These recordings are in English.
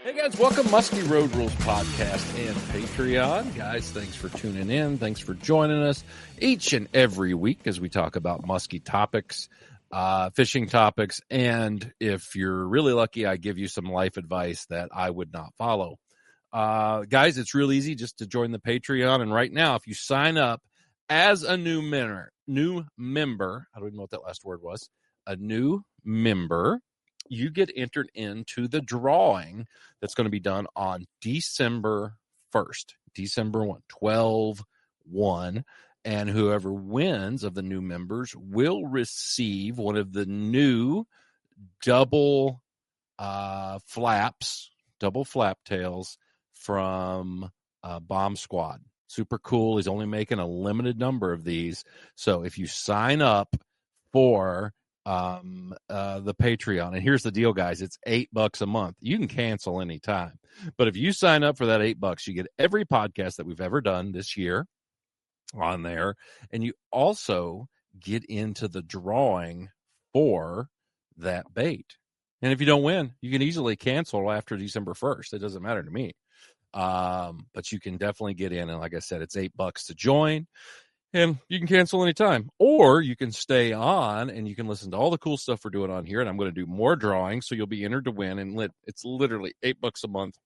Hey guys, welcome Musky Road Rules podcast and Patreon. Guys, thanks for tuning in. Thanks for joining us each and every week as we talk about musky topics, fishing topics, and if you're really lucky, I give you some life advice that I would not follow. Guys, it's real easy just to join the Patreon, and right now, if you sign up as a new member, I don't even know what that last word was, a new member, you get entered into the drawing that's going to be done on December 1st, December 1, 12/1, and whoever wins of the new members will receive one of the new double flap tails from Bomb Squad. Super cool. He's only making a limited number of these. So if you sign up for the Patreon, and here's the deal, guys, it's $8 a month. You can cancel anytime, but if you sign up for that $8, you get every podcast that we've ever done this year on there, and you also get into the drawing for that bait. And if you don't win, you can easily cancel after December 1st. It doesn't matter to me. But you can definitely get in, and like I said, it's $8 to join. And you can cancel anytime, or you can stay on and you can listen to all the cool stuff we're doing on here. And I'm going to do more drawings, so you'll be entered to win. And it's literally $8 a month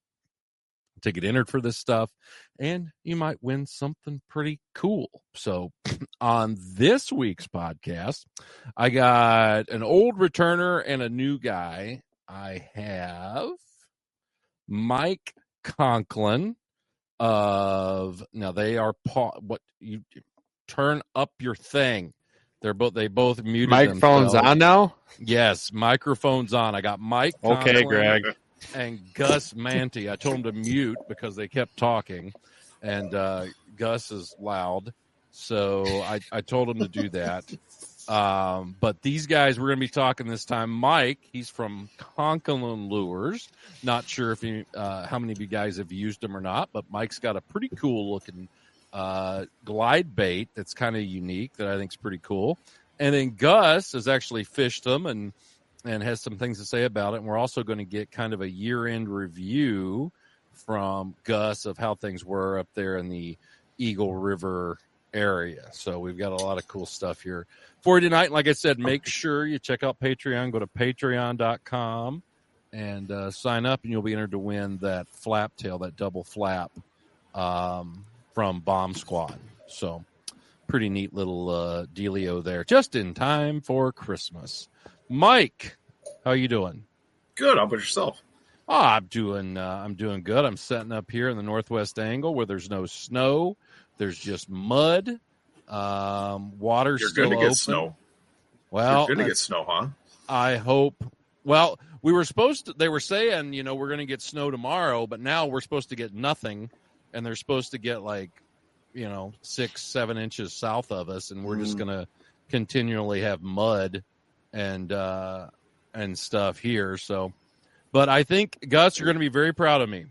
to get entered for this stuff, and you might win something pretty cool. So on this week's podcast, I got an old returner and a new guy. I have Mike Conklyn now they are what you turn up your thing. They both muted microphones themselves. On now? Yes, microphones on. I got Mike Okay, Conklyn Greg. and Gus Mantey. I told them to mute because they kept talking, and Gus is loud, so I told him to do that. But these guys, we're going to be talking this time. Mike, he's from Conklyn Lures. Not sure if how many of you guys have used him or not, but Mike's got a pretty cool looking glide bait that's kind of unique that I think is pretty cool. And then Gus has actually fished them and has some things to say about it. And we're also going to get kind of a year-end review from Gus of how things were up there in the Eagle River area. So we've got a lot of cool stuff here for you tonight. And like I said, make sure you check out Patreon. Go to patreon.com and sign up, and you'll be entered to win that flap tail, that double flap from Bomb Squad. So pretty neat little dealio there, just in time for Christmas. Mike, how you doing? Good. How about yourself? Oh, I'm doing good. I'm setting up here in the northwest angle where there's no snow. There's just mud. Water's You're still going to open. get snow. Well, you're going to get snow, huh? I hope. Well, we were supposed to. They were saying, we're going to get snow tomorrow, but now we're supposed to get nothing, and they're supposed to get 6-7 inches south of us, and we're just going to continually have mud and stuff here. So, but I think Gus, you're going to be very proud of me.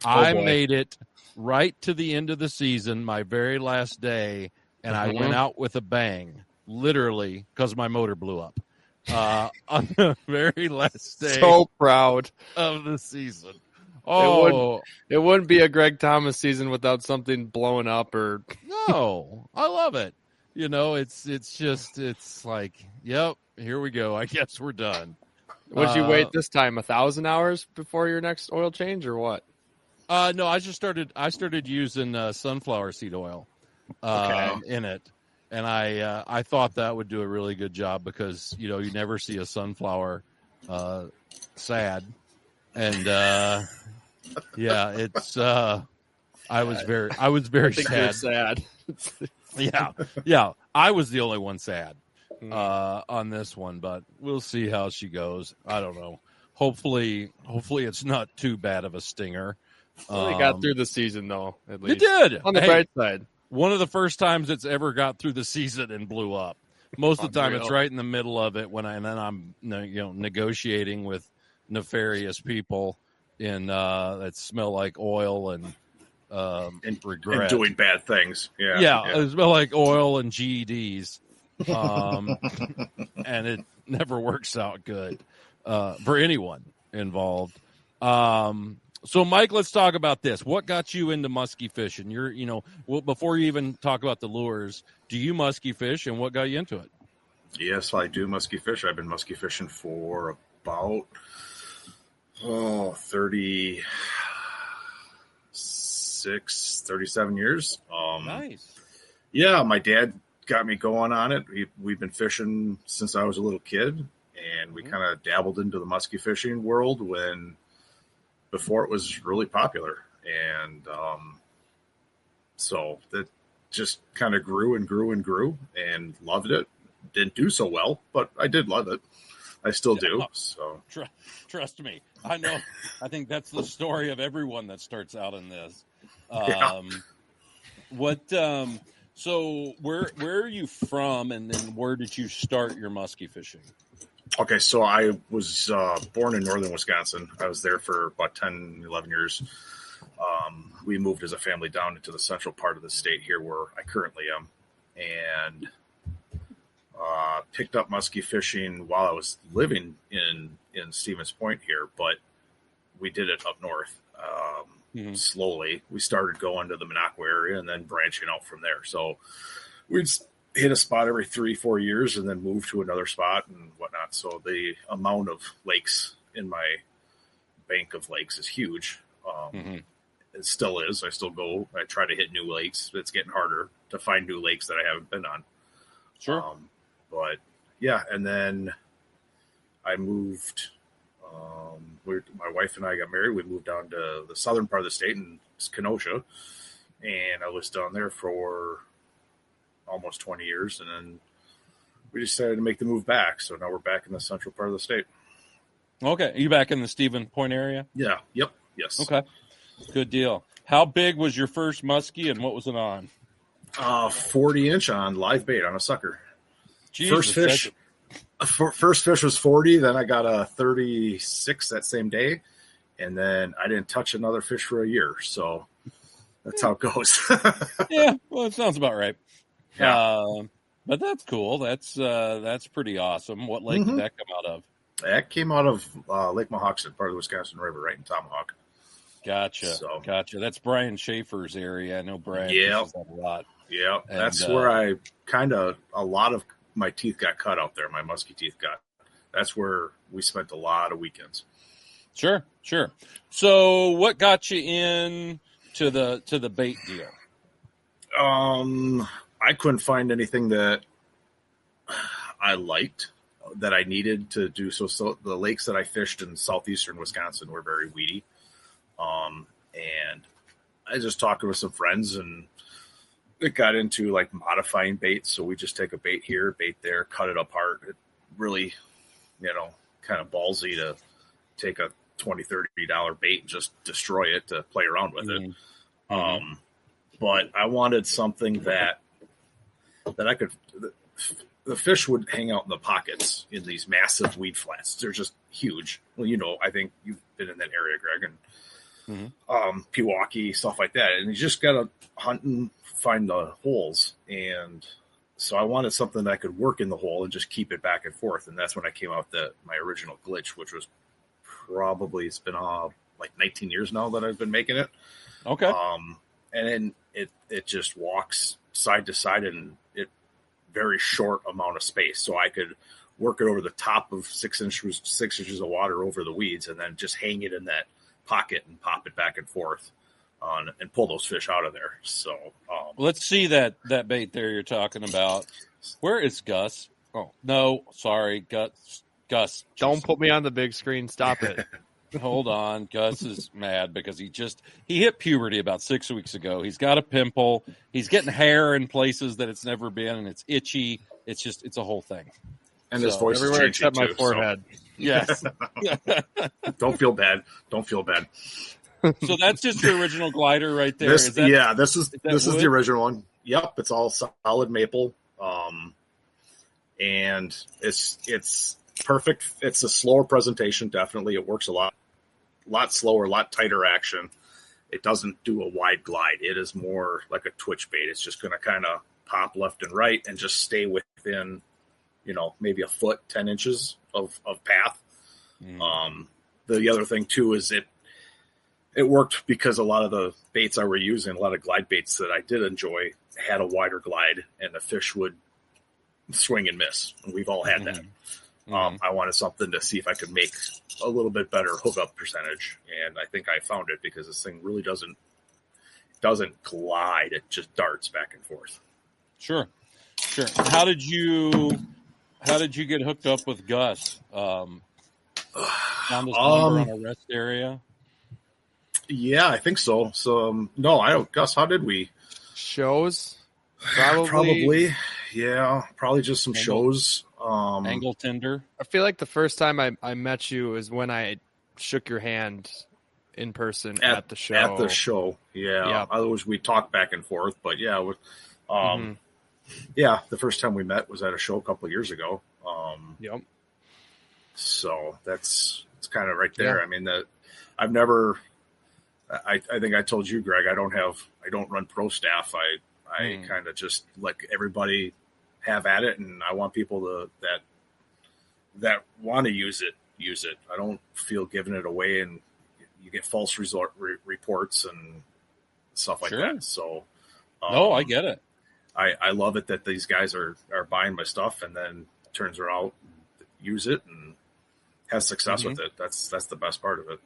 I made it right to the end of the season, my very last day, and I went out with a bang, literally, because my motor blew up on the very last day. So proud of the season. Oh, it wouldn't be a Gregg Thomas season without something blowing up or. No, I love it. It's like, yep, here we go. I guess we're done. Would you wait this time 1,000 hours before your next oil change or what? No, I started using sunflower seed oil in it, and I thought that would do a really good job because you never see a sunflower sad, and yeah, it's I was very sad. Sad. yeah, I was the only one sad on this one, but we'll see how she goes. I don't know. Hopefully it's not too bad of a stinger. Well, they got through the season, though, at least. It did. On the bright side. One of the first times it's ever got through the season and blew up. Most of the time it's right in the middle of it and then I'm negotiating with nefarious people that smell like oil and regret. And doing bad things. Yeah. It smell like oil and GEDs. And it never works out good for anyone involved. So Mike, let's talk about this. What got you into musky fishing? Before you even talk about the lures, do you musky fish, and what got you into it? Yes, I do musky fish. I've been musky fishing for about 37 years. Nice. Yeah, my dad got me going on it. We've been fishing since I was a little kid, and we kind of dabbled into the musky fishing world before it was really popular. And so that just kind of grew and grew and grew, and loved it. Didn't do so well, but I did love it. I still do. So trust me, I know. I think that's the story of everyone that starts out in this. So where are you from, and then where did you start your musky fishing? Okay, so I was born in northern Wisconsin. I was there for about 10, 11 years. We moved as a family down into the central part of the state here where I currently am, and picked up musky fishing while I was living in Stevens Point here, but we did it up north slowly. We started going to the Minocqua area and then branching out from there. So we'd hit a spot every 3-4 years and then move to another spot and whatnot. So the amount of lakes in my bank of lakes is huge. It still is. I still go. I try to hit new lakes. It's getting harder to find new lakes that I haven't been on. Sure. But yeah, and then I moved. My wife and I got married. We moved down to the southern part of the state in Kenosha, and I was down there for almost 20 years, and then we decided to make the move back. So now we're back in the central part of the state. Okay, are you back in the Stevens Point area? Yeah. Yep. Yes. Okay. Good deal. How big was your first muskie, and what was it on? 40-inch on live bait on a sucker. Jesus, First fish was 40. Then I got a 36 that same day, and then I didn't touch another fish for a year. So that's how it goes. Yeah, well, it sounds about right. Yeah. But that's cool. That's pretty awesome. What lake did that come out of? That came out of Lake Mohawkson, part of the Wisconsin River, right in Tomahawk. Gotcha. Gotcha. That's Brian Schaefer's area. I know Brian fishes that a lot. Yeah, that's where a lot of my teeth got cut out there. My musky teeth got. That's where we spent a lot of weekends. Sure. So, what got you in to the bait deal? I couldn't find anything that I liked that I needed to do. So the lakes that I fished in southeastern Wisconsin were very weedy. And I just talked with some friends, and it got into like modifying baits. So we just take a bait here, bait there, cut it apart. It really, kind of ballsy to take a $20-$30 bait and just destroy it to play around with it. But I wanted something that I could, the fish would hang out in the pockets in these massive weed flats. They're just huge. Well, I think you've been in that area, Greg, and Pewaukee, stuff like that. And you just got to hunt and find the holes. And so I wanted something that could work in the hole and just keep it back and forth. And that's when I came out with my original glitch, which was probably, it's been like 19 years now that I've been making it. Okay. And then it just walks side to side in it very short amount of space. So I could work it over the top of 6 inches of water over the weeds, and then just hang it in that pocket and pop it back and forth and pull those fish out of there. So let's see that bait there you're talking about. Where is Gus? Oh, no, sorry, Gus. Don't put me on the big screen. Stop it. Hold on. Gus is mad because he hit puberty about 6 weeks ago. He's got a pimple. He's getting hair in places that it's never been, and it's itchy. It's a whole thing. And his voice everywhere is changing except my too, forehead. So. Yes. Don't feel bad. So that's just your original glider right there. This is the original one. Yep, it's all solid maple. And it's perfect. It's a slower presentation, definitely. It works a lot slower, a lot tighter action. It doesn't do a wide glide. It is more like a twitch bait. It's just going to kind of pop left and right and just stay within, maybe a foot, 10 inches of path. the other thing too is it worked because a lot of the baits I were using, a lot of glide baits that I did enjoy, had a wider glide, and the fish would swing and miss. And we've all had that. I wanted something to see if I could make a little bit better hookup percentage, and I think I found it because this thing really doesn't glide; it just darts back and forth. Sure. How did you get hooked up with Gus? Found his number on a rest area. Yeah, I think so. So no, I don't. Gus, how did we? Shows? Probably. Yeah, probably just some shows. Angle tender. I feel like the first time I met you is when I shook your hand in person at the show. At the show, yeah. Yep. We talked back and forth, but yeah, yeah. The first time we met was at a show a couple of years ago. Yep. So it's kind of right there. Yeah. I mean, I've never. I think I told you, Greg. I don't run pro staff. I kind of just let everybody have at it, and I want people that want to use it. I don't feel giving it away, and you get false reports and stuff like that. So, no, I get it. I love it that these guys are buying my stuff and then turns around, use it, and has success with it. That's the best part of it.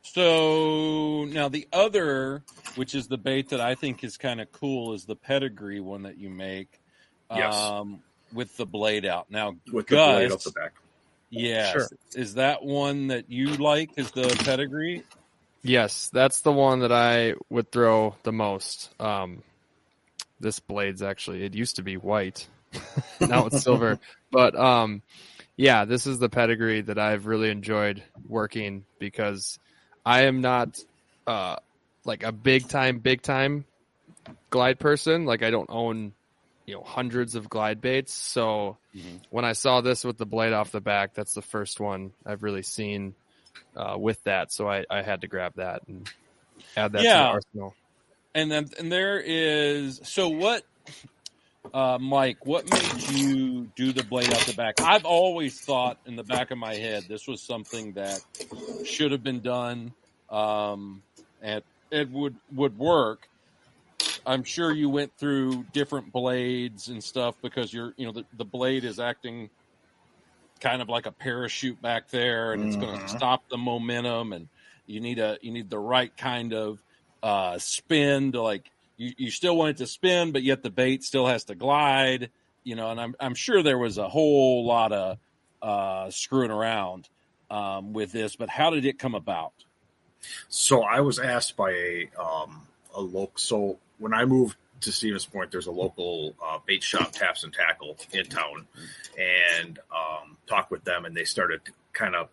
So now the other, which is the bait that I think is kind of cool, is the pedigree one that you make. Yes. With the blade out. Now, with Gus, the blade up the back. Yes. Sure. Is that one that you like, is the pedigree? Yes, that's the one that I would throw the most. This blade's actually, it used to be white. Now it's silver. But yeah, this is the pedigree that I've really enjoyed working because I am not like a big time glide person. Like I don't own hundreds of glide baits. So when I saw this with the blade off the back, that's the first one I've really seen with that. So I had to grab that and add that to the arsenal. And there is, so what, Mike, what made you do the blade out the back? I've always thought in the back of my head, this was something that should have been done, and it would work. I'm sure you went through different blades and stuff because the blade is acting kind of like a parachute back there, and it's going to stop the momentum, and you need the right kind of spin to, like, you still want it to spin, but yet the bait still has to glide, and I'm sure there was a whole lot of screwing around with this, but how did it come about? So I was asked by a local. So when I moved to Stevens Point, there's a local bait shop, Taps and Tackle, in town, and talked with them, and they started kind of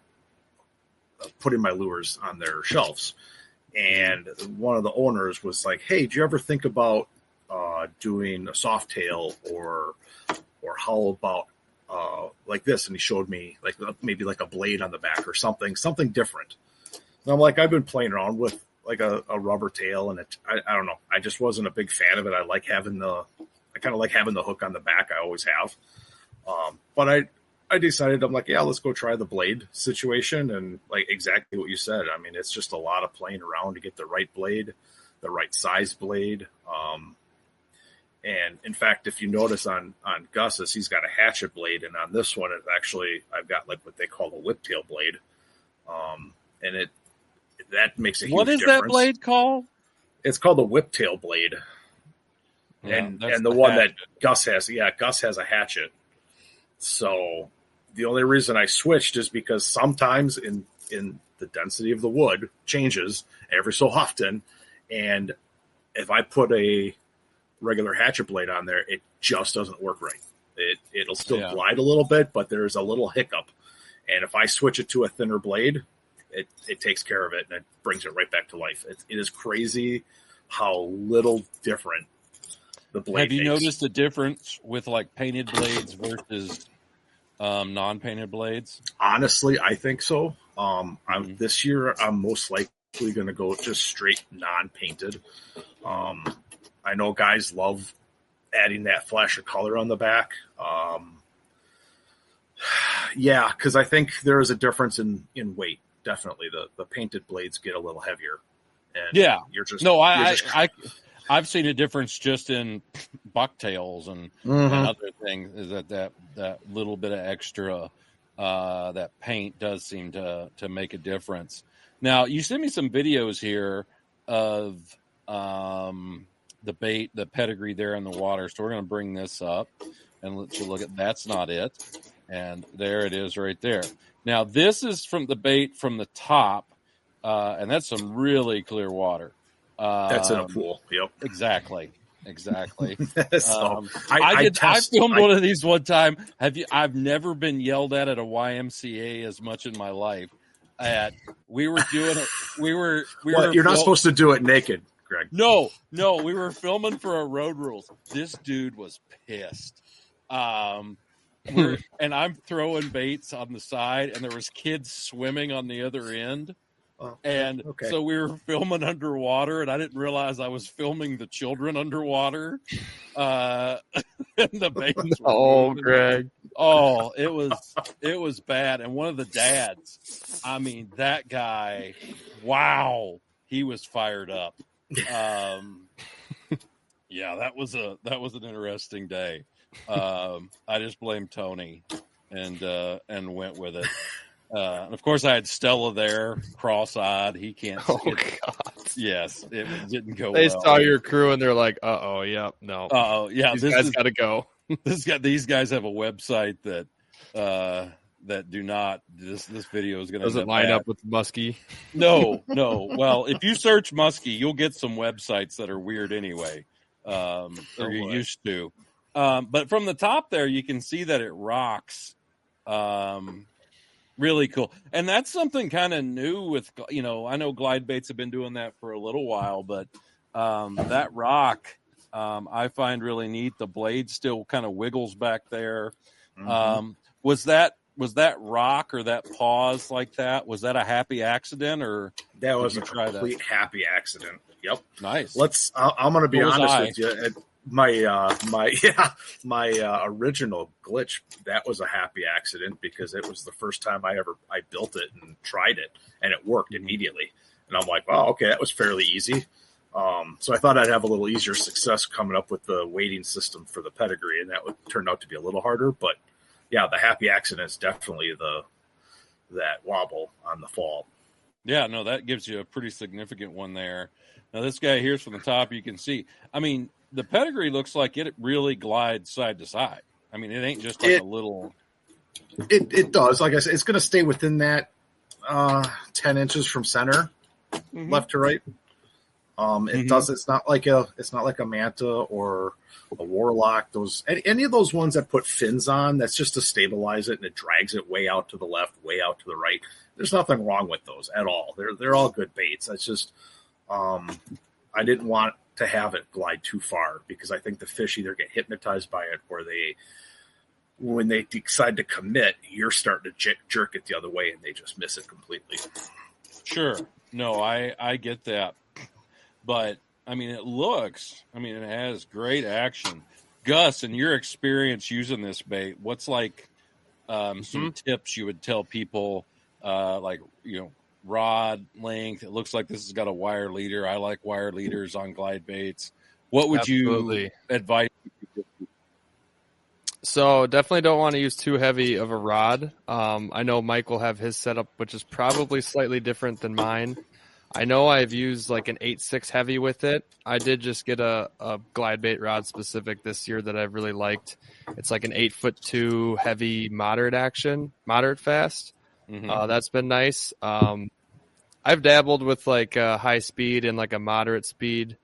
putting my lures on their shelves. And one of the owners was like, "Hey, do you ever think about doing a soft tail or how about like this?" And he showed me like maybe like a blade on the back or something different. And I'm like, I've been playing around with like a rubber tail, and I don't know. I just wasn't a big fan of it. I kind of like having the hook on the back. I always have. But I decided, I'm like, yeah, let's go try the blade situation. And like exactly what you said. I mean, it's just a lot of playing around to get the right blade, the right size blade. And in fact, if you notice on Gus's, he's got a hatchet blade. And on this one, I've got like what they call the whiptail blade. And that makes a huge difference. What is that blade called? It's called the whiptail blade. Yeah, and the one hatchet that Gus has, Gus has a hatchet. So the only reason I switched is because sometimes in the density of the wood changes every so often. And if I put a regular hatchet blade on there, it just doesn't work right. It'll still glide a little bit, but there's a little hiccup. And if I switch it to a thinner blade, it takes care of it and it brings it right back to life. It is crazy how little different the blade Have you makes. noticed a difference with like painted blades versus non-painted blades? Honestly, I think so. This year, I'm most likely going to go just straight non-painted. I know guys love adding that flash of color on the back. Yeah, because I think there is a difference in weight definitely the painted blades get a little heavier. And Yeah. I've seen a difference just in bucktails and other things. Is that little bit of extra that paint does seem to make a difference. Now you sent me some videos here of the bait, the pedigree there in the water. So we're going to bring this up and let's look at. That's not it, and there it is right there. Now this is from the bait from the top, and that's some really clear water. That's in a pool. Yep. Exactly. So, I filmed one of these one time. I've never been yelled at a YMCA as much in my life. We were doing it. You're not supposed to do it naked, Greg. No. We were filming for a Road Rules. This dude was pissed. And I'm throwing baits on the side, and there was kids swimming on the other end. So we were filming underwater, and I didn't realize I was filming the children underwater. And the baits were moving. Greg. Oh, it was bad. And one of the dads, I mean, that guy, wow, he was fired up. Yeah, that was an interesting day. I just blamed Tony and went with it. And of course, I had Stella there, cross-eyed. He can't. Oh God! Yes, it didn't go. They well. saw your crew and they're like, "Uh-oh, yep, no. Oh, yeah, these guys got to go." These guys have a website that do not. This video is going to doesn't line up with Musky. No. Well, if you search Musky, you'll get some websites that are weird anyway. Or you used to. But from the top there, you can see that it rocks. Really cool. And that's something kind of new with, I know glide baits have been doing that for a little while, but that rock, I find really neat. The blade still kind of wiggles back there. Mm-hmm. Was that rock or that pause like that? Was that a happy accident, or that was a complete happy accident? Yep. Nice. I'm going to be honest with you. My original glitch, that was a happy accident because it was the first time I built it and tried it, and it worked immediately. And I'm like, wow, okay, that was fairly easy. So I thought I'd have a little easier success coming up with the weighting system for the pedigree, and that would turn out to be a little harder. But yeah, the happy accident is definitely that wobble on the fall. Yeah, no, that gives you a pretty significant one there. Now this guy here's from the top. You can see. I mean, the pedigree looks like it really glides side to side. I mean, it ain't just like a little. It does. Like I said, it's going to stay within that 10 inches from center, left to right. It does. It's not like a manta or a warlock. Any of those ones that put fins on, that's just to stabilize it, and it drags it way out to the left, way out to the right. There's nothing wrong with those at all. They're all good baits. That's just I didn't want to have it glide too far because I think the fish either get hypnotized by it or when they decide to commit, you're starting to jerk it the other way and they just miss it completely. Sure. No, I get that. But, I mean, it has great action. Gus, in your experience using this bait, what's like some tips you would tell people, rod length? It looks like this has got a wire leader. I like wire leaders on glide baits. What would you advise? So definitely don't want to use too heavy of a rod. I know Mike will have his setup, which is probably slightly different than mine. I know I've used like an 8.6 heavy with it. I did just get a glide bait rod specific this year that I've really liked. It's like an 8'2" heavy moderate fast. That's been nice. I've dabbled with like high speed and like a moderate speed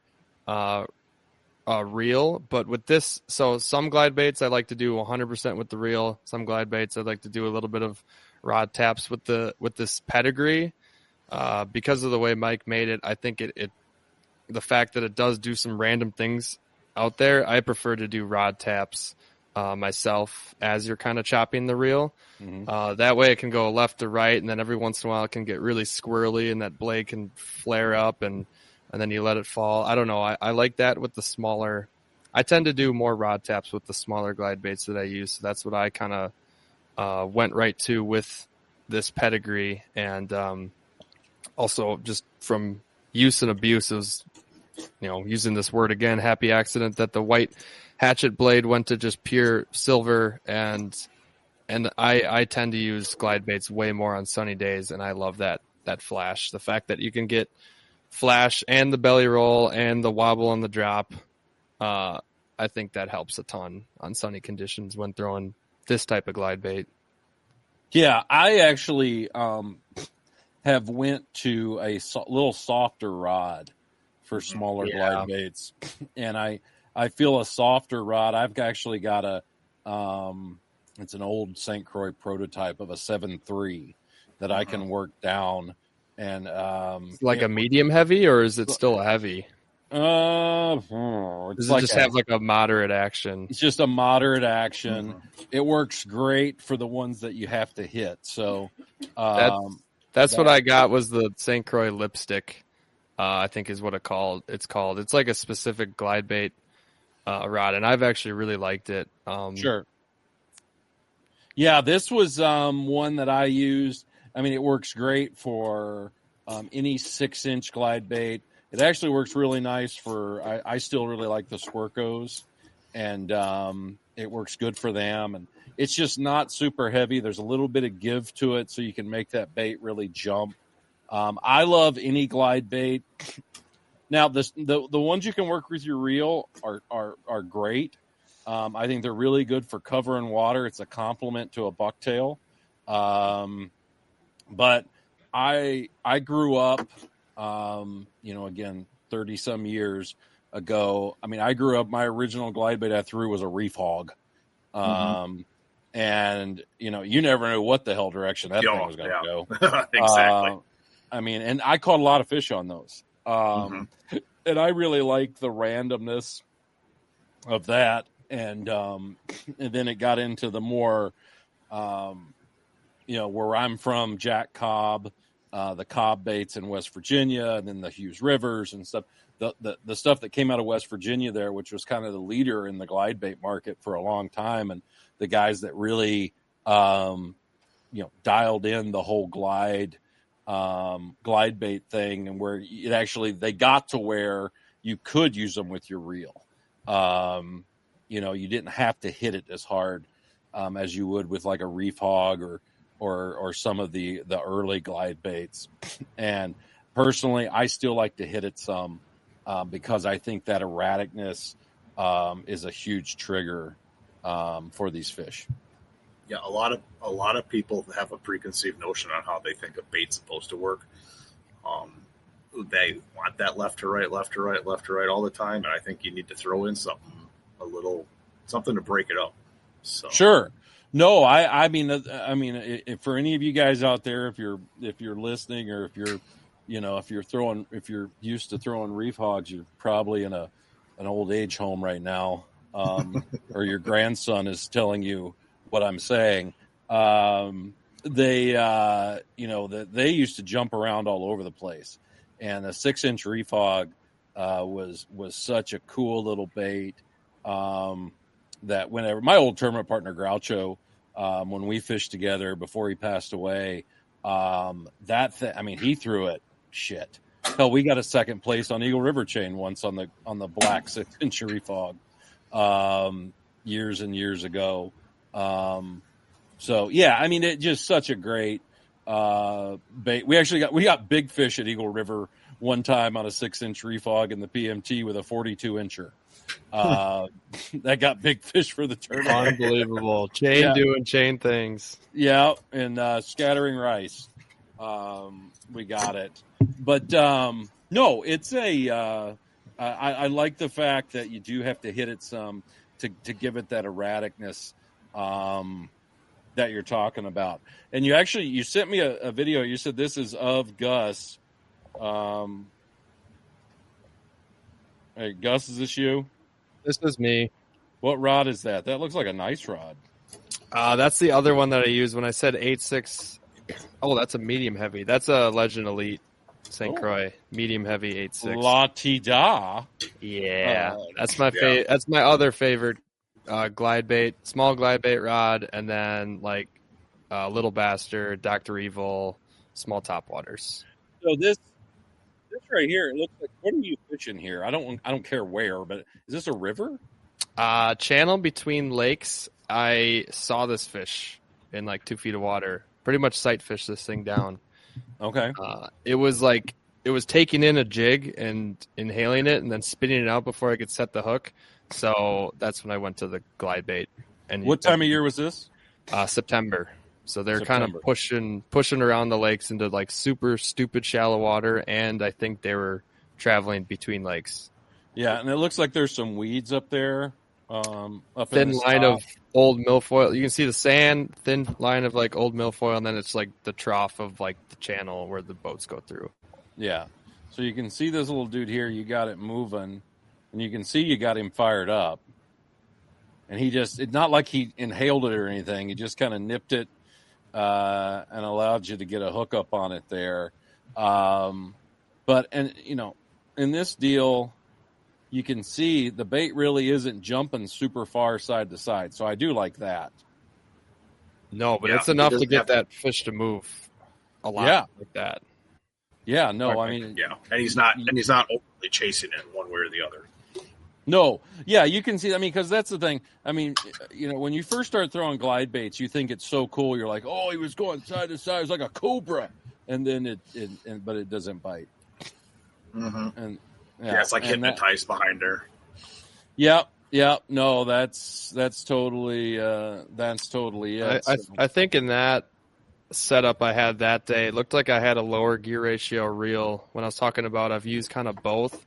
reel, but with this, so some glide baits I like to do 100% with the reel. Some glide baits I like to do a little bit of rod taps with this pedigree. Because of the way Mike made it, I think the fact that it does do some random things out there, I prefer to do rod taps myself as you're kind of chopping the reel. That way it can go left to right, and then every once in a while it can get really squirrely and that blade can flare up and then you let it fall. I don't know. I like that with the smaller. I tend to do more rod taps with the smaller glide baits that I use. So that's what I kind of went right to with this pedigree, and also just from use and abuse, it was, using this word again, happy accident that the white hatchet blade went to just pure silver, and I tend to use glide baits way more on sunny days, and I love that flash. The fact that you can get flash and the belly roll and the wobble on the drop, I think that helps a ton on sunny conditions when throwing this type of glide bait. Yeah, I actually have went to a little softer rod for smaller glide baits, and I feel a softer rod. I've actually got it's an old St. Croix prototype of a 7.3 that I can work down, and like a medium heavy, or is it still a heavy? Does it just have like a moderate action? It's just a moderate action. It works great for the ones that you have to hit. So that's what I got, was the St. Croix lipstick. I think is what it's called. It's like a specific glide bait rod, and I've actually really liked it. Sure. Yeah, this was one that I used. I mean, it works great for any 6-inch glide bait. It actually works really nice for, I still really like the Squircos, and it works good for them. And it's just not super heavy. There's a little bit of give to it, so you can make that bait really jump. I love any glide bait. Now, the ones you can work with your reel are great. I think they're really good for cover and water. It's a complement to a bucktail. But I grew up, again, 30 some years ago. I mean, I grew up, my original glide bait I threw was a reef hog. And you never knew what the hell direction that thing was going to go. Exactly. I mean, and I caught a lot of fish on those. And I really liked the randomness of that. And then it got into the more, where I'm from, Jack Cobb, the Cobb baits in West Virginia, and then the Hughes Rivers and stuff. The stuff that came out of West Virginia there, which was kind of the leader in the glide bait market for a long time, and the guys that really, dialed in the whole glide bait thing, and where they got to where you could use them with your reel. You didn't have to hit it as hard as you would with like a reef hog or some of the early glide baits. And personally, I still like to hit it some because I think that erraticness is a huge trigger for these fish. Yeah, a lot of people have a preconceived notion on how they think a bait's supposed to work. They want that left to right all the time, and I think you need to throw in something to break it up. So. Sure. No, I mean, if for any of you guys out there, if you're listening, or if you're used to throwing reef hogs, you're probably in an old age home right now, or your grandson is telling you what I'm saying. They used to jump around all over the place, and a 6-inch reef hog was such a cool little bait. That whenever my old tournament partner Groucho, when we fished together before he passed away, he threw it shit. Hell, we got a second place on Eagle River chain once on the black 6-inch reef hog, years and years ago. So yeah, I mean, it just such a great bait. We got big fish at Eagle River one time on a 6-inch reef hog in the PMT with a 42-incher. That got big fish for the tournament. Unbelievable. Doing chain things. Yeah, and scattering rice. We got it. But no, it's I like the fact that you do have to hit it some to give it that erraticness that you're talking about. And you sent me a video. You said this is of Gus. Hey, Gus, is this you? This is me. What rod is that? That looks like a nice rod. That's the other one that I used when I said 8.6. Oh, that's a medium heavy. That's a Legend Elite St. Croix medium heavy 8.6. La Tida. Yeah, that's my That's my other favorite glide bait, small glide bait rod, and then like Little Bastard, Dr. Evil, small topwaters. So this right here, it looks like, what are you fishing here? I don't care where, but is this a river? Channel between lakes. I saw this fish in like 2 feet of water. Pretty much sight fished this thing down. Okay. It was taking in a jig and inhaling it and then spitting it out before I could set the hook. So that's when I went to the glide bait. And What time of year was this? September. So they're kind of pushing around the lakes into like super stupid shallow water, and I think they were traveling between lakes. Yeah, and it looks like there's some weeds up there. Up thin in line of old milfoil. You can see the sand, thin line of like old milfoil, and then it's like the trough of like the channel where the boats go through. Yeah. So you can see this little dude here. You got it moving, and you can see you got him fired up. And it's not like he inhaled it or anything. He just kind of nipped it and allowed you to get a hookup on it there. In this deal, you can see the bait really isn't jumping super far side to side. So I do like that. No, but it's enough to get that fish to move a lot like that. Yeah, no, I mean, yeah, and he's not overly chasing it one way or the other. No, yeah, you can see. I mean, because that's the thing. I mean, when you first start throwing glide baits, you think it's so cool. You're like, oh, he was going side to side, it's like a cobra, and then but it doesn't bite. Mm-hmm. And it's like hypnotized behind her. Yeah. No, that's totally it. I think in that setup I had that day, it looked like I had a lower gear ratio reel. When I was talking about, I've used kind of both.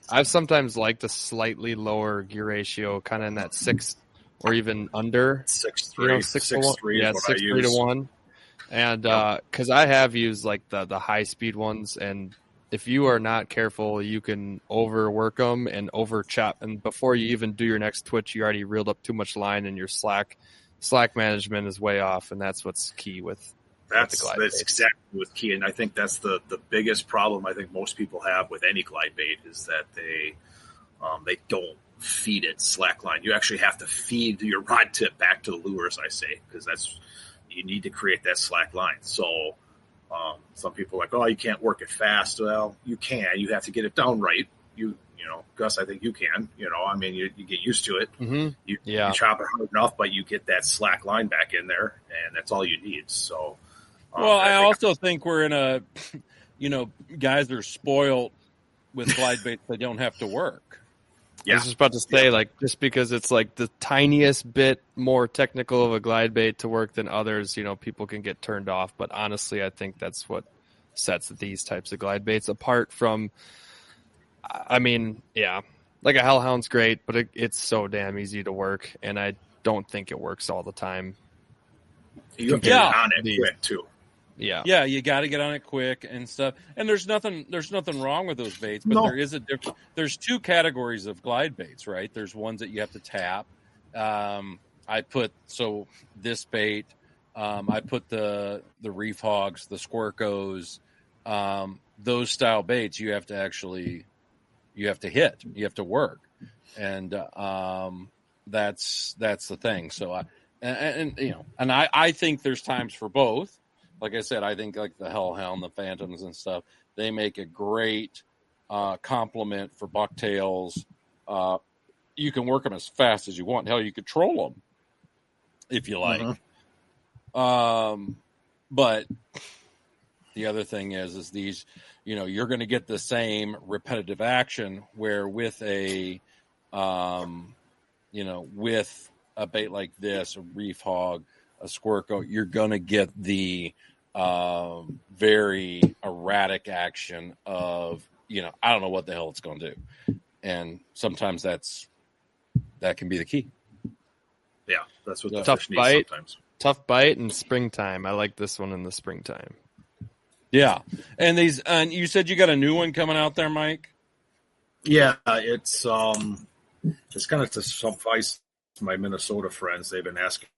I've sometimes liked a slightly lower gear ratio, kind of in that 6 or even under 6.3. 6.3. Yeah, 6.3 to 1. And because I have used like the high speed ones, and if you are not careful, you can overwork them and over chop. And before you even do your next twitch, you already reeled up too much line, and your slack management is way off. And that's what's key with. That's exactly what's key, and I think that's the biggest problem I think most people have with any glide bait is that they don't feed it slack line. You actually have to feed your rod tip back to the lure, as I say, because you need to create that slack line. So some people are like, oh, you can't work it fast. Well, you can. You have to get it down right. You Gus, I think you can. I mean, you get used to it. Mm-hmm. You chop it hard enough, but you get that slack line back in there, and that's all you need. So. Well, I also think we're in a, guys are spoiled with glide baits that don't have to work. Yeah. I was just about to say, just because it's like the tiniest bit more technical of a glide bait to work than others, people can get turned off. But honestly, I think that's what sets these types of glide baits apart from, I mean, yeah, like a hellhound's great, but it's so damn easy to work, and I don't think it works all the time. You have to get on it quick, too. Yeah, you got to get on it quick and stuff. And there's nothing wrong with those baits, but there is a difference. There's 2 categories of glide baits, right? There's ones that you have to tap. This bait, I put the reef hogs, the squircos, those style baits. You have to hit, you have to work, and that's the thing. So I think there's times for both. Like I said, I think like the Hellhound, the Phantoms and stuff, they make a great complement for bucktails. You can work them as fast as you want. Hell, you could troll them if you like. But the other thing is these, you're going to get the same repetitive action where with a, with a bait like this, a reef hog, a squirco, you're going to get the very erratic action of, I don't know what the hell it's going to do. And sometimes that can be the key. Yeah, that's what the tough fish bite, needs sometimes. Tough bite in springtime. I like this one in the springtime. Yeah. And you said you got a new one coming out there, Mike? Yeah, it's kind of to suffice my Minnesota friends. They've been asking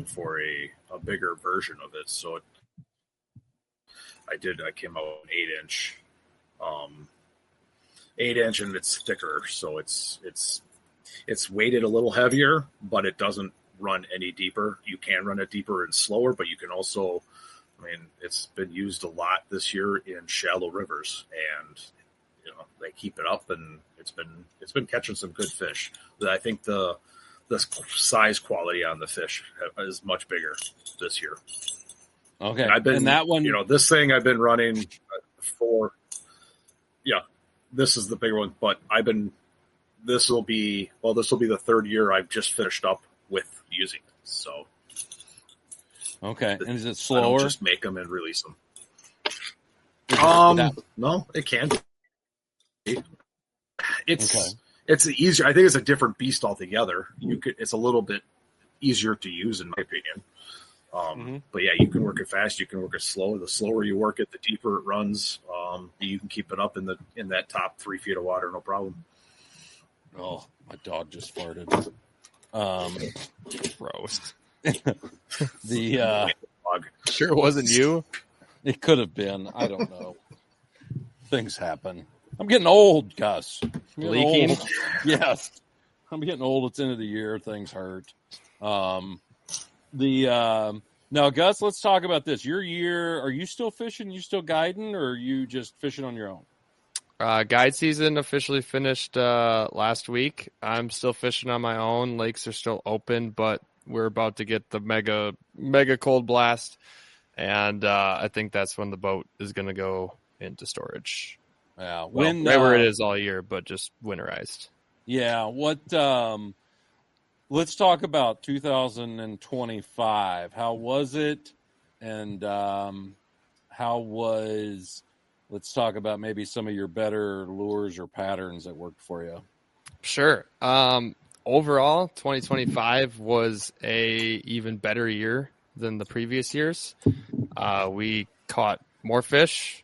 for a bigger version of it, so I came out with an 8-inch, and it's thicker, so it's weighted a little heavier, but it doesn't run any deeper. You can run it deeper and slower, but you can also, I mean, it's been used a lot this year in shallow rivers, and they keep it up, and it's been catching some good fish. But I think the size quality on the fish is much bigger this year. Okay, and that one, this thing I've been running for. Yeah, this is the bigger one, but this will be the third year I've just finished up with using it. So, okay, and is it slower? I don't just make them and release them. No, it can be. It's easier. I think it's a different beast altogether. It's a little bit easier to use, in my opinion. But yeah, you can work it fast. You can work it slow. The slower you work it, the deeper it runs. You can keep it up in that top 3 feet of water, no problem. Oh, my dog just farted. Gross. Sure it wasn't you? It could have been. I don't know. Things happen. I'm getting old, Gus. Leaking? Old. Yes. I'm getting old. It's end of the year. Things hurt. Now, Gus, let's talk about this. Your year, are you still fishing? You still guiding, or are you just fishing on your own? Guide season officially finished last week. I'm still fishing on my own. Lakes are still open, but we're about to get the mega cold blast, and I think that's when the boat is going to go into storage. Yeah, right where it is all year, but just winterized. Yeah. What? Let's talk about 2025. How was it? And let's talk about maybe some of your better lures or patterns that worked for you. Sure. Overall, 2025 was a even better year than the previous years. We caught more fish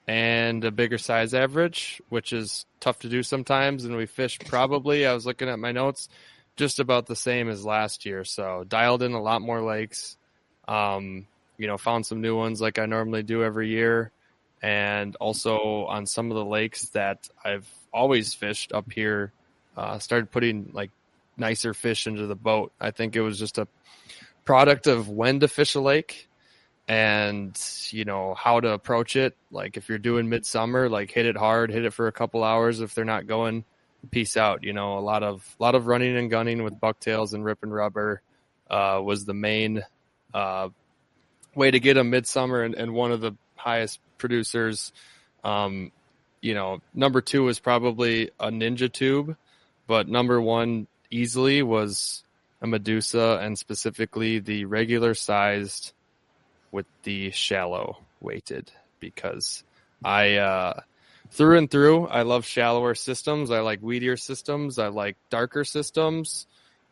and a bigger size average, which is tough to do sometimes. And we fished probably, I was looking at my notes, just about the same as last year. So dialed in a lot more lakes, found some new ones like I normally do every year. And also on some of the lakes that I've always fished up here, started putting like nicer fish into the boat. I think it was just a product of when to fish a lake and, how to approach it. Like if you're doing midsummer, like hit it hard, hit it for a couple hours. If they're not going, peace out. A lot of running and gunning with bucktails and rip and rubber was the main way to get them midsummer and one of the highest producers. Number 2 was probably a Ninja tube, but number 1 easily was a Medusa, and specifically the regular sized with the shallow weighted, because I through and through, I love shallower systems. I like weedier systems. I like darker systems,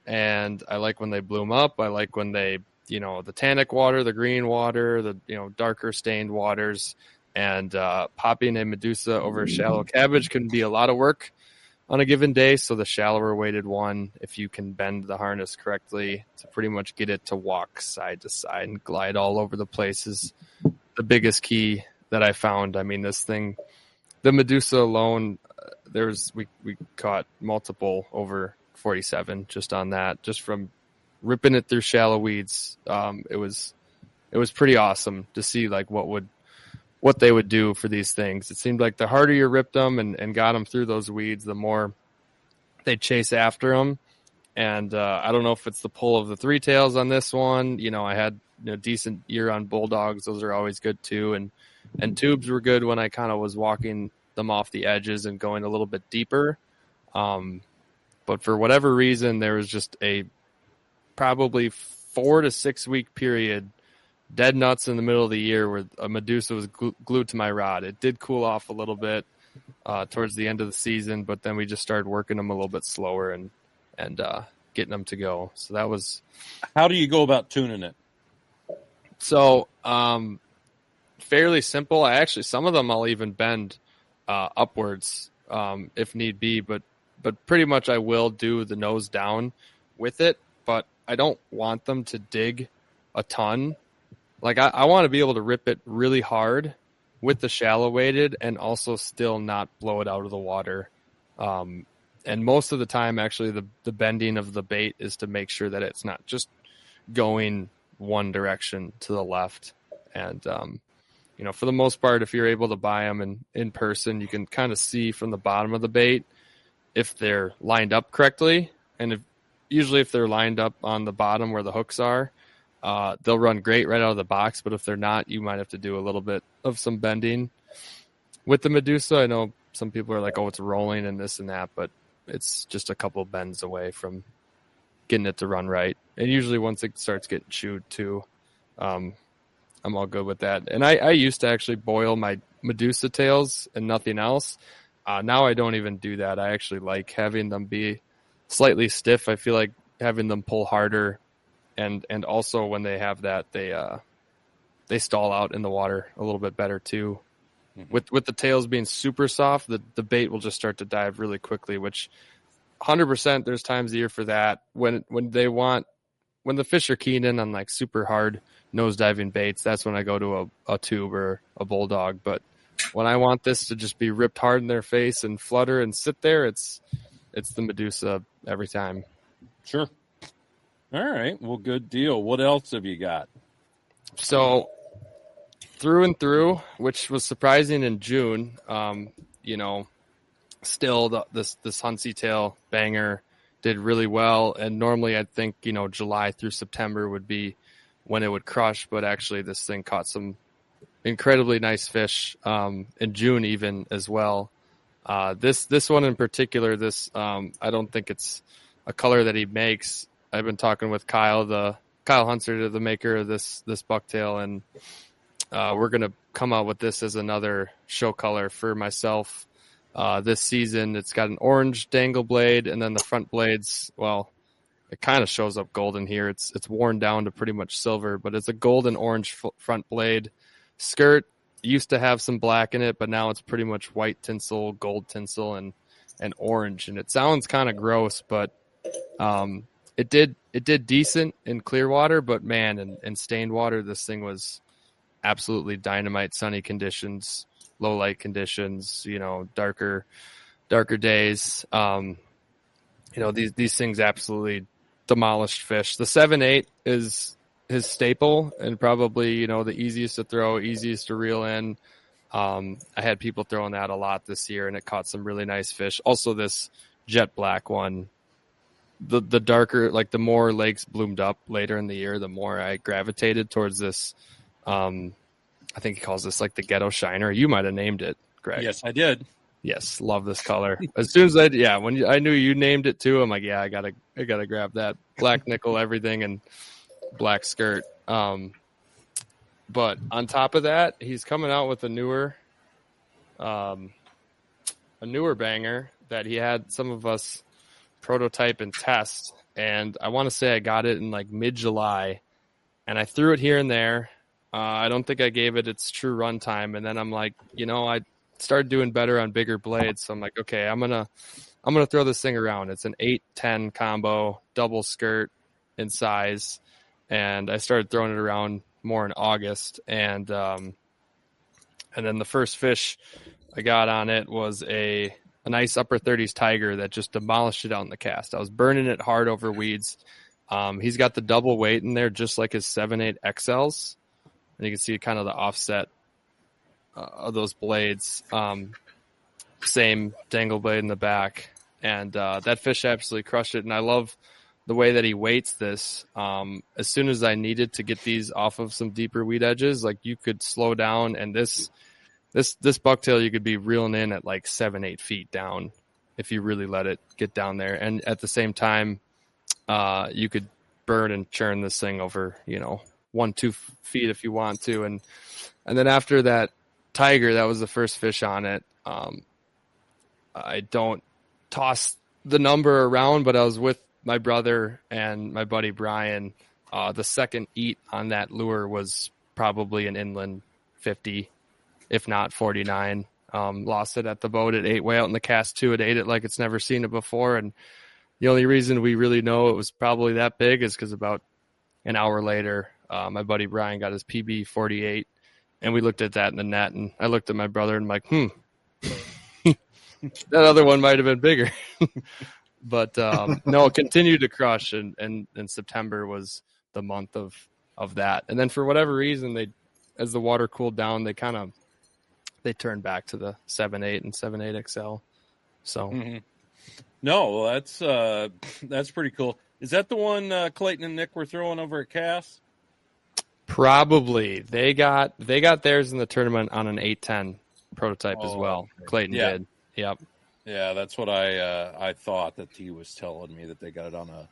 and I like when they bloom up. I like when they, the tannic water, the green water, the, darker stained waters, and popping a Medusa over a shallow cabbage can be a lot of work on a given day. So the shallower weighted one, if you can bend the harness correctly to pretty much get it to walk side to side and glide all over the place, is the biggest key that I found. I mean, this thing, the Medusa alone, we caught multiple over 47 just on that, just from ripping it through shallow weeds. It was pretty awesome to see like what they would do for these things. It seemed like the harder you ripped them and got them through those weeds, the more they'd chase after them. And I don't know if it's the pull of the 3 tails on this one. I had a decent year on bulldogs. Those are always good too. And tubes were good when I kind of was walking them off the edges and going a little bit deeper. But for whatever reason, there was just a probably 4 to 6 week period, dead nuts in the middle of the year, where a Medusa was glued to my rod. It did cool off a little bit towards the end of the season, but then we just started working them a little bit slower and getting them to go. So that was. How do you go about tuning it? So fairly simple. Some of them I'll even bend upwards if need be, but pretty much I will do the nose down with it, but I don't want them to dig a ton. Like I want to be able to rip it really hard with the shallow weighted and also still not blow it out of the water. most of the time, actually, the bending of the bait is to make sure that it's not just going one direction to the left. And, for the most part, if you're able to buy them in person, you can kind of see from the bottom of the bait if they're lined up correctly. And usually if they're lined up on the bottom where the hooks are, they'll run great right out of the box. But if they're not, you might have to do a little bit of some bending. With the Medusa, I know some people are like, oh, it's rolling and this and that, but it's just a couple bends away from getting it to run right. And usually once it starts getting chewed too, I'm all good with that. And I used to actually boil my Medusa tails and nothing else. Now I don't even do that. I actually like having them be slightly stiff. I feel like having them pull harder, and also when they have that, they stall out in the water a little bit better too. Mm-hmm. With the tails being super soft, the bait will just start to dive really quickly, which 100% there's times a year for that. When the fish are keying in on like super hard nose diving baits, that's when I go to a tube or a bulldog. But when I want this to just be ripped hard in their face and flutter and sit there, it's the Medusa every time. Sure. All right. Well, good deal. What else have you got? So through and through, which was surprising in June, still this Huntsy tail banger did really well. And normally I'd think, July through September would be when it would crush, but actually this thing caught some incredibly nice fish in June even as well. This one in particular, I don't think it's a color that he makes. I've been talking with Kyle Hunter, the maker of this bucktail, and we're going to come out with this as another show color for myself this season. It's got an orange dangle blade, and then the front blades, well, it kind of shows up golden here. It's worn down to pretty much silver, but it's a golden orange front blade. Skirt used to have some black in it, but now it's pretty much white tinsel, gold tinsel, and orange. And it sounds kind of gross, but it did decent in clear water. But man, in stained water, this thing was absolutely dynamite. Sunny conditions, low light conditions, darker days. These things absolutely demolished fish. The 7/8 is his staple and probably, the easiest to throw, easiest to reel in. I had people throwing that a lot this year, and it caught some really nice fish. Also, this jet black one, the darker, like the more lakes bloomed up later in the year, the more I gravitated towards this. I think he calls this like the ghetto shiner. You might have named it, Greg. Yes, I did. Yes, love this color. As soon as I knew you named it too, I'm like, yeah, I gotta grab that black nickel everything and black skirt. But on top of that, he's coming out with a newer banger that he had some of us prototype and test. And I want to say I got it in like mid-July, and I threw it here and there. I don't think I gave it its true run time. And then I'm like, I started doing better on bigger blades. So I'm like, okay, I'm going to throw this thing around. It's an 8-10 combo, double skirt in size. And I started throwing it around more in August. And then the first fish I got on it was a nice upper 30s tiger that just demolished it out in the cast. I was burning it hard over weeds. He's got the double weight in there, just like his 7/8 XLs. And you can see kind of the offset of those blades. Same dangle blade in the back. And that fish absolutely crushed it. And I love the way that he weights this. As soon as I needed to get these off of some deeper weed edges, like you could slow down, and this bucktail you could be reeling in at like 7-8 feet down if you really let it get down there. And at the same time, you could burn and churn this thing over, 1-2 feet if you want to. And then after that tiger, that was the first fish on it. I don't toss the number around, but I was with my brother and my buddy Brian. The second eat on that lure was probably an inland 50, if not 49. Lost it at the boat. It ate way out in the cast too. It ate it like it's never seen it before. And the only reason we really know it was probably that big is because about an hour later, my buddy Brian got his PB 48, and we looked at that in the net, and I looked at my brother and I'm like, That other one might have been bigger. But no, it continued to crush, and September was the month of that. And then for whatever reason, as the water cooled down, they turned back to the 7.8 and 7.8 XL. So no, well, that's pretty cool. Is that the one Clayton and Nick were throwing over at Cass? Probably. They got theirs in the tournament on an 810 prototype as well. Okay. Clayton did. Yep. Yeah, that's what I thought that he was telling me, that they got it on a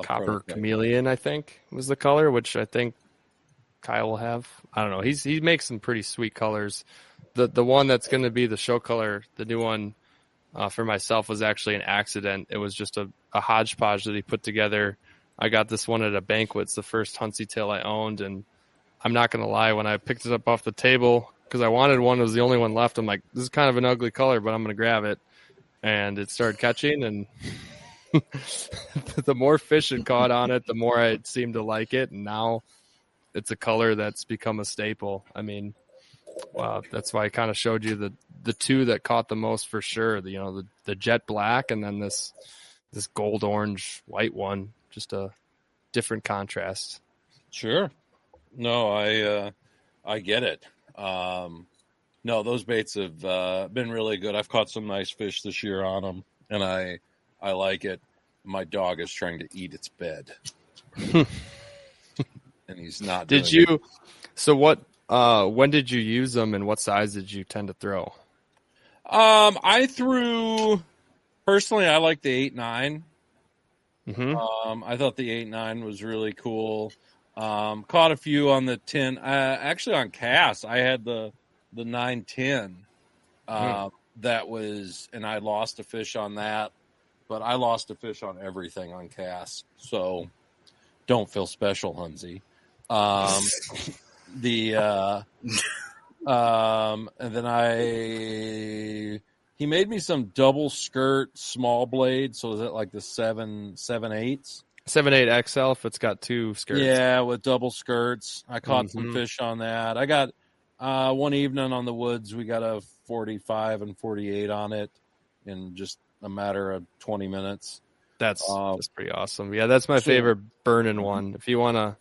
copper prototype. chameleon, I think was the color, which I think Kyle will have. I don't know. He makes some pretty sweet colors. The one that's going to be the show color, the new one for myself, was actually an accident. It was just a hodgepodge that he put together. I got this one at a banquet. It's the first Huntsy tail I owned, and I'm not going to lie, when I picked it up off the table, because I wanted one, it was the only one left. I'm like, this is kind of an ugly color, but I'm going to grab it. And it started catching, and the more fish it caught on it, the more I seemed to like it. And now it's a color that's become a staple. I mean, wow, that's why I kind of showed you the two that caught the most for sure. The jet black, and then this gold orange white one. Just a different contrast. Sure. No, I get it. No, those baits have been really good. I've caught some nice fish this year on them, and I like it. My dog is trying to eat its bed, and he's not. Did you? It. So what? When did you use them, and what size did you tend to throw? I threw. Personally, I like the 8.9. Mm-hmm. I thought the 8.9 was really cool. Caught a few on the 10. Actually, on Cass, I had the 9.10. That was, and I lost a fish on that. But I lost a fish on everything on Cass, so don't feel special, Hunzy. And then he made me some double skirt small blade. So is it like the 7.8s? 7.8 XL if it's got two skirts. Yeah, with double skirts. I caught some fish on that. I got one evening on the woods. We got a 45 and 48 on it in just a matter of 20 minutes. That's pretty awesome. Yeah, that's my favorite burning one. If you want to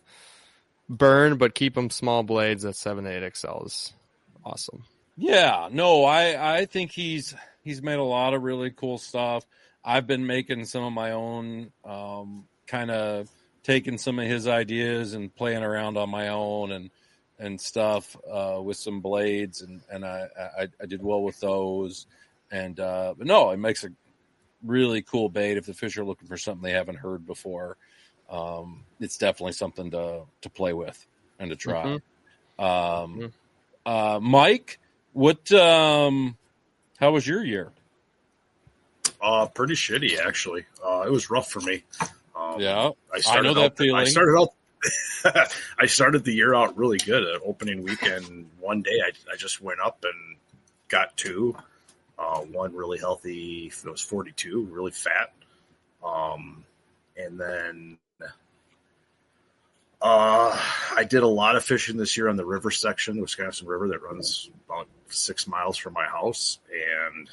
burn but keep them small blades, that 7.8 XL is awesome. Yeah, no, I think he's made a lot of really cool stuff. I've been making some of my own, kind of taking some of his ideas and playing around on my own and stuff with some blades, and I did well with those. And but no, it makes a really cool bait if the fish are looking for something they haven't heard before. It's definitely something to play with and to try. Mike, what? How was your year? Pretty shitty, actually. It was rough for me. Yeah, I know that feeling. I started the year out really good. At opening weekend, one day I just went up and got two. One really healthy. It was 42, really fat. And then I did a lot of fishing this year on the river section, the Wisconsin River that runs about 6 miles from my house, and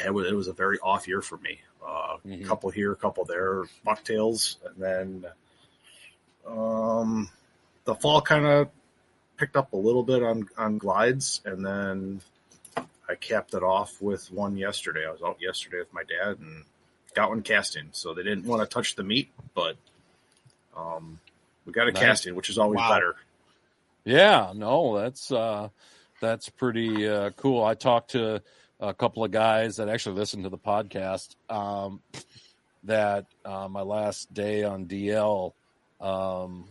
it was a very off year for me. A couple here, a couple there, bucktails, and then the fall kind of picked up a little bit on glides, and then I capped it off with one yesterday. I was out yesterday with my dad and got one casting. So they didn't want to touch the meat, but we got a casting, which is always better. Yeah, no, that's pretty cool. I talked to a couple of guys that actually listened to the podcast that my last day on DL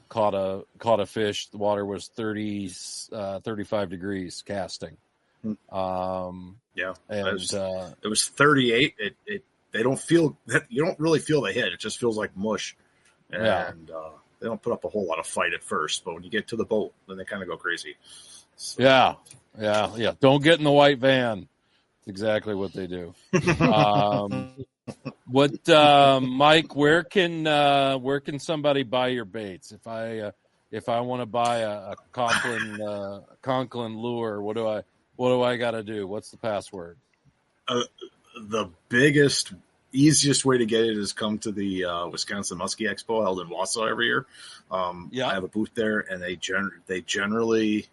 caught a fish. The water was 35 degrees casting. Yeah, and it was 38. They don't feel that, you don't really feel the hit. It just feels like mush, and they don't put up a whole lot of fight at first. But when you get to the boat, then they kind of go crazy. So. Yeah. Don't get in the white van. That's exactly what they do. Mike? Where can somebody buy your baits? If I want to buy a Conklyn lure, What do I got to do? What's the password? The biggest, easiest way to get it is come to the Wisconsin Musky Expo held in Wausau every year. I have a booth there, and they generally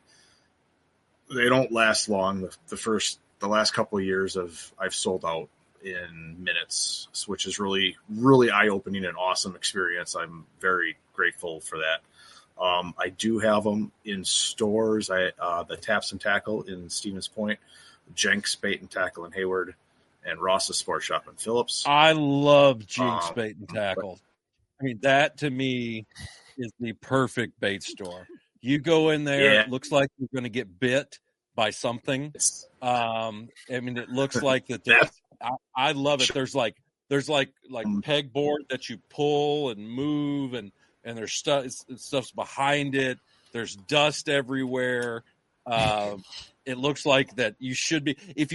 they don't last long. The last couple of years I've sold out in minutes, which is really, really eye-opening and awesome experience. I'm very grateful for that. I do have them in stores. The Taps and Tackle in Stevens Point, Jenks Bait and Tackle in Hayward, and Ross's Sport Shop in Phillips. I love Jenks Bait and Tackle. I mean, that to me is the perfect bait store. You go in there, it looks like you're going to get bit by something. I mean, it looks like that. I love it. There's like pegboard that you pull and move, and there's stuff's behind it. There's dust everywhere. It looks like that you should be. If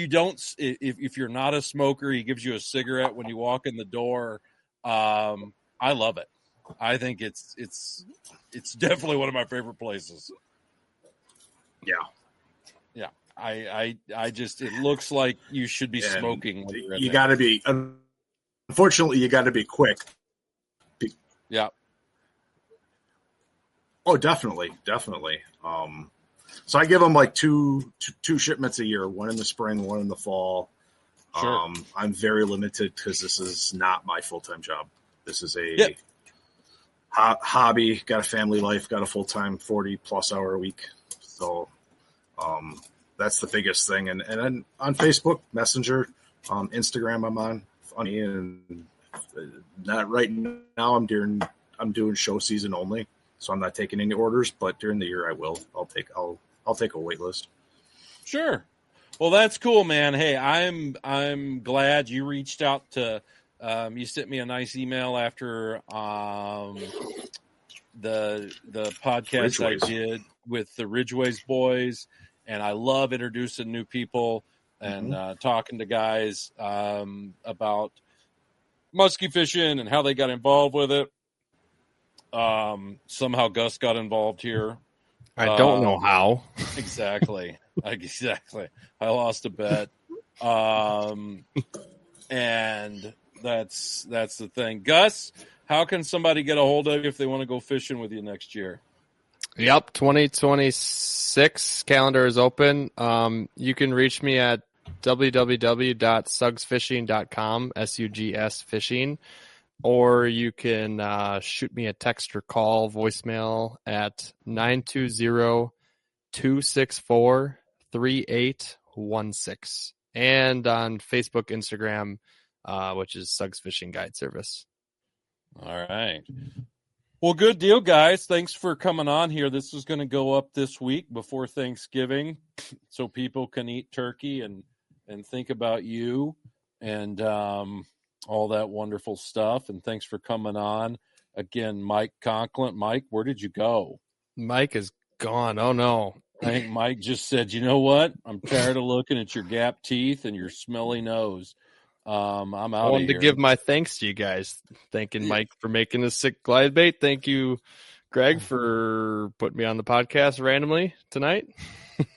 you're not a smoker, he gives you a cigarette when you walk in the door. I love it. I think it's definitely one of my favorite places. Yeah. Yeah. I just, it looks like you should be smoking. When you're in you got to be, unfortunately, you got to be quick. Yeah. Oh, definitely. So I give them like two shipments a year, one in the spring, one in the fall. Sure. I'm very limited because this is not my full-time job. This is a hobby, got a family life, got a full-time 40-plus hour a week. So that's the biggest thing. And then on Facebook, Messenger, Instagram I'm on. Funny, and not right now I'm doing show season only. So I'm not taking any orders, but during the year I will. I'll take a wait list. Sure. Well, that's cool, man. Hey, I'm glad you reached out to. You sent me a nice email after the podcast I did with the Ridgeways boys, and I love introducing new people and talking to guys about musky fishing and how they got involved with it. Somehow Gus got involved here. I don't know how. Exactly. I lost a bet. And that's the thing. Gus, how can somebody get a hold of you if they want to go fishing with you next year? Yep, 2026 calendar is open. You can reach me at www.sugsfishing.com, SUGS fishing, or you can shoot me a text or call voicemail at 920-264-3816, and on Facebook, Instagram, which is Sugs Fishing Guide Service. All right. Well, good deal, guys. Thanks for coming on here. This is going to go up this week before Thanksgiving so people can eat turkey and think about you and all that wonderful stuff. And thanks for coming on. Again, Mike Conklyn. Mike, where did you go? Mike is gone. Oh, no. I think Mike just said, you know what? I'm tired of looking at your gap teeth and your smelly nose. I'm out of here. I wanted to give my thanks to you guys. Thanking Mike for making this sick glide bait. Thank you, Gregg, for putting me on the podcast randomly tonight.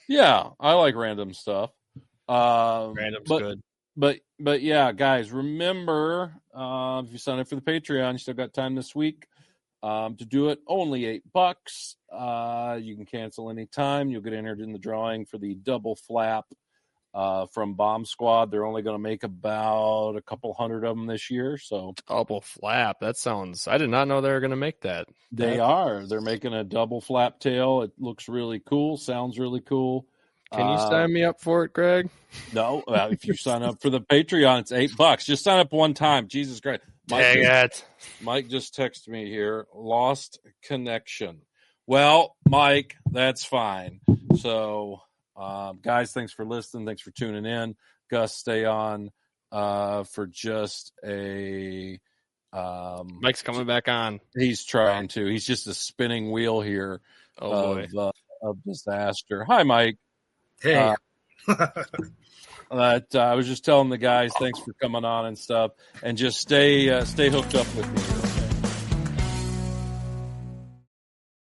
Yeah, I like random stuff. Random's good. But yeah, guys, remember, if you sign up for the Patreon, you still got time this week to do it. Only $8. You can cancel anytime. You'll get entered in the drawing for the double flap from Bomb Squad. They're only going to make about a couple hundred of them this year. So double flap. That sounds. I did not know they were going to make that. They're making a double flap tail. It looks really cool. Sounds really cool. Can you sign me up for it, Gregg? No, if you sign up for the Patreon, it's $8. Just sign up one time. Jesus Christ. Dang it. Mike just texted me here. Lost connection. Well, Mike, that's fine. So, guys, thanks for listening. Thanks for tuning in. Gus, stay on for just a... Mike's coming back on. He's trying to. He's just a spinning wheel here of disaster. Hi, Mike. Hey. I was just telling the guys, thanks for coming on and stuff, and just stay hooked up with me.